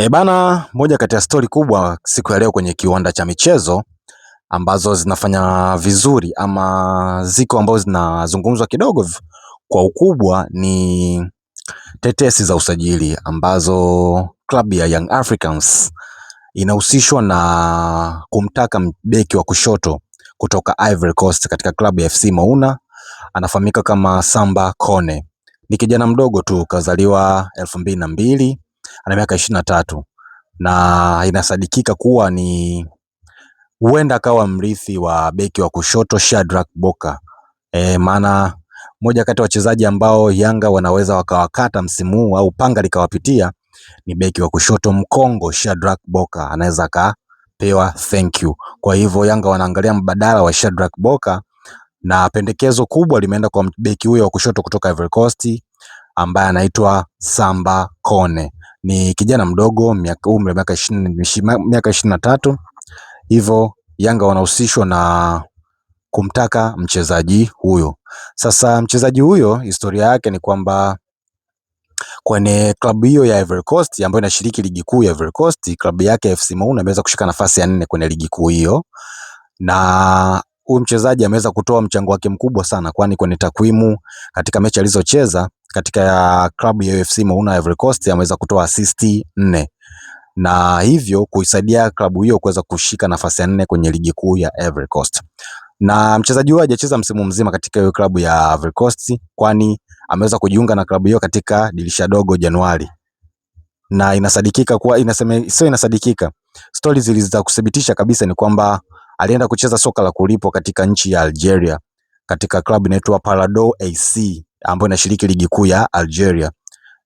Bana, moja kati ya stori kubwa siku ya leo kwenye kiwanda cha michezo ambazo zinafanya vizuri ama ziko ambazo zinazungumzwa kidogo kwa ukubwa ni tetesi za usajili ambazo klabu ya Young Africans inahusishwa na kumtaka beki wa kushoto kutoka Ivory Coast katika klabu ya FC Mouna. Anafahamika kama Samba Kone. Ni kijana mdogo tu, kazaliwa 2002, ana miaka 23 na inasadikika kuwa ni huenda akawa mrithi wa beki wa kushoto Shadrack Boka. Maana moja kati ya wachezaji ambao Yanga wanaweza wakawakata msimu huu au panga likawapitia ni beki wa kushoto Mkongo Shadrack Boka, anaweza akapewa thank you. Kwa hivyo Yanga wanaangalia mbadala wa Shadrack Boka na pendekezo kubwa limeenda kwa beki huyo wa kushoto kutoka Ivory Coast ambaye anaitwa Samba Kone. Ni kijana mdogo, umri miaka 23. Hivyo Yanga wanahusishwa na kumtaka mchezaji huyo. Sasa mchezaji huyo historia yake ni kwamba kwenye klabu hiyo ya Ivory Coast ambayo inashiriki ligi kuu ya Ivory Coast, klabu yake FC Mouna imeweza kushika nafasi ya 4 kwenye ligi kuu hiyo, na huyu mchezaji ameweza kutoa mchango wake mkubwa sana, kwani kwenye takwimu katika mechi alizocheza katika klabu ya FC Mouna Ivory Coast ameweza kutoa assist 4 na hivyo kuisaidia klabu hiyo kuweza kushika nafasi ya 4 kwenye ligi kuu ya Ivory Coast. Na mchezaji huyo hajacheza msimu mzima katika hiyo klabu ya Ivory Coast, kwani ameweza kujiunga na klabu hiyo katika dirisha dogo Januari. Na inasadikika kuwa inasadikika, stories zilizo kuthibitisha kabisa ni kwamba alienda kucheza soka la kulipwa katika nchi ya Algeria katika klabu inaitwa Parado AC ambayo inashiriki ligi kuu ya Algeria.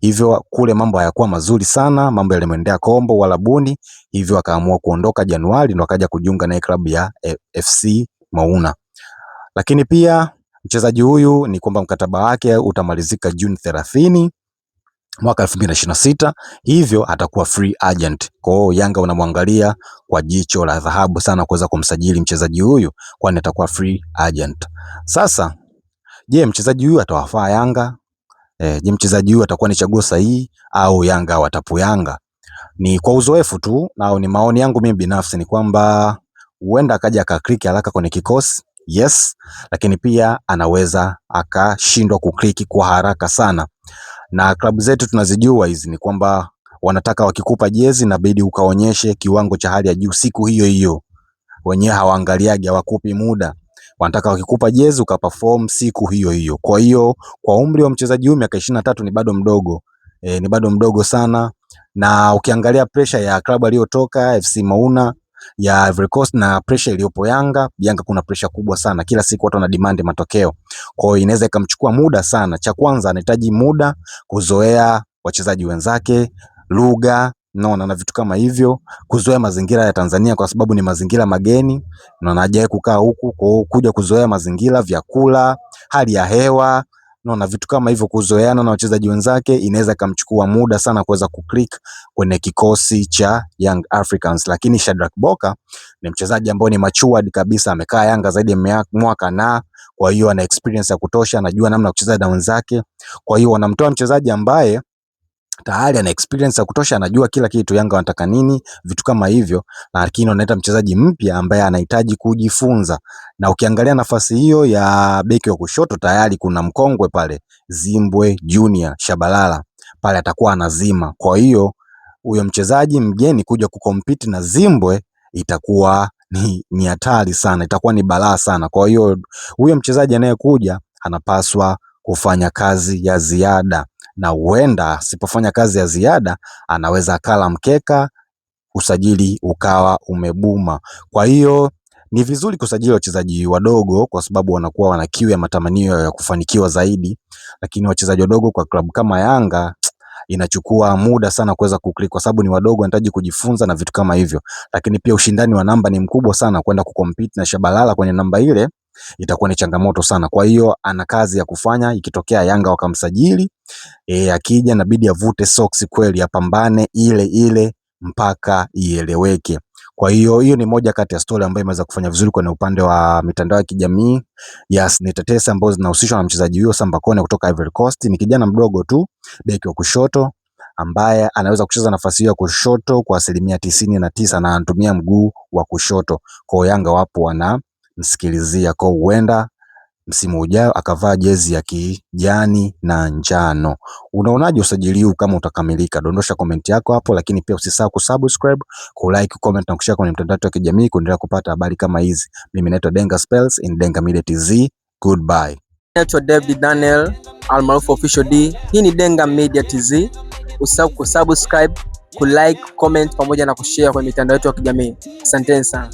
Hivyo kule mambo hayakuwa mazuri sana, mambo yalimwendea kombo wala buni, hivyo akaamua kuondoka Januari ndo akaja kujiunga na klabu ya FC Mouna. Lakini pia mchezaji huyu ni kwamba mkataba wake utamalizika Juni 30 mwaka 2026, hivyo atakuwa free agent. Kwa hiyo Yanga wanamwangalia kwa jicho la dhahabu sana kuweza kumsajili mchezaji huyu, kwani atakuwa free agent. Sasa je, mchezaji huyu atawafaa Yanga? Je, mchezaji huyu atakuwa ni chaguo sahihi au Yanga watapu Yanga? Ni kwa uzoefu tu na ni maoni yangu mimi binafsi, ni kwamba huenda akaja akaklik haraka kwenye kikosi, yes, lakini pia anaweza akashindwa kuklik kwa haraka sana. Na klabu zetu tunazijua hizi, ni kwamba wanataka wakikupa jezi na bidi ukaonyeshe kiwango cha hali ya juu siku hiyo hiyo. Wenyewe hawaangaliagi, hawakupi muda. Wanataka wakikupa jezi ukaperform siku hiyo hiyo. Kwa hiyo kwa umri wa mchezaji huyu miaka 23 ni bado mdogo. Ni bado mdogo sana, na ukiangalia pressure ya klabu aliyotoka FC Mouna ya Ivory Coast na pressure iliyopo Yanga kuna pressure kubwa sana. Kila siku watu wana demand matokeo. Kwa hiyo inaweza ikamchukua muda sana. Cha kwanza anahitaji muda kuzoea wachezaji wenzake, lugha, na vitu kama hivyo, kuzoea mazingira ya Tanzania kwa sababu ni mazingira mageni na anajaye kukaa huku, kwa kuja kuzoea mazingira, vyakula, hali ya hewa, na vitu kama hivyo, kuzoeana na wachezaji wenzake inaweza kumchukua muda sana kuweza kuclick kwenye kikosi cha Young Africans. Lakini Shadrack Boka ni mchezaji ambaye ni matured kabisa, amekaa Yanga zaidi ya mwaka, na kwa hiyo ana experience ya kutosha, anajua namna ya kucheza na wenzake. Kwa hiyo wanamtoa mchezaji ambaye tayari ana experience ya kutosha, anajua kila kitu, Yanga wanataka nini, vitu kama hivyo, lakini wanaita mchezaji mpya ambaye anahitaji kujifunza. Na ukiangalia nafasi hiyo ya beki wa kushoto tayari kuna mkongwe pale, Zimbwe Junior Shabalala pale atakuwa anazima. Kwa hiyo huyo mchezaji mgeni kuja kucompete na Zimbwe itakuwa ni hatari sana, itakuwa ni balaa sana. Kwa hiyo huyo mchezaji anayekuja anapaswa kufanya kazi ya ziada, na huenda asipofanya kazi ya ziada anaweza akala mkeka, usajili ukawa umebuma. Kwa hiyo ni vizuri kusajili wachezaji wadogo kwa sababu wanakuwa wana kiu ya matamanio ya kufanikiwa zaidi, lakini wachezaji wadogo kwa klabu kama Yanga inachukua muda sana kuweza kuklik kwa sababu ni wadogo, wanahitaji kujifunza na vitu kama hivyo. Lakini pia ushindani wa namba ni mkubwa sana, kwenda kucompete na Shabalala kwenye namba ile itakuwa ni changamoto sana. Kwa hiyo ana kazi ya kufanya ikitokea Yanga wakamsajili, akija inabidi avute socks kweli, apambane ile mpaka ieleweke. Kwa hiyo ni moja kati ya story ambayo imeweza kufanya vizuri kwenye upande wa mitandao ya kijamii. Yes, ni tetesi ambazo zinahusishwa na mchezaji huyo Samba Kone kutoka Ivory Coast. Ni kijana mdogo tu, beki wa kushoto, ambaye anaweza kucheza nafasi hiyo ya kushoto kwa 99% na anatumia mguu wa kushoto. Kwa Yanga wapo wanamsikilizia, kwa huenda msimu ujao akavaa jezi ya kijani na njano. Unaonaje usajili huu kama utakamilika? Dondosha komenti yako hapo, lakini pia usisahau kusubscribe, kulike, comment na kushare kwenye mtandao wa kijamii kuendelea kupata habari kama hizi. Mimi naitwa Denga Spells in Denga Media TZ. Goodbye. Naitwa David Daniel almaarufu Official D. Hii ni Denga Media TZ. Usisahau kusubscribe, kulike, comment pamoja na kushare kwenye mitandao yetu ya kijamii. Asanteni sana.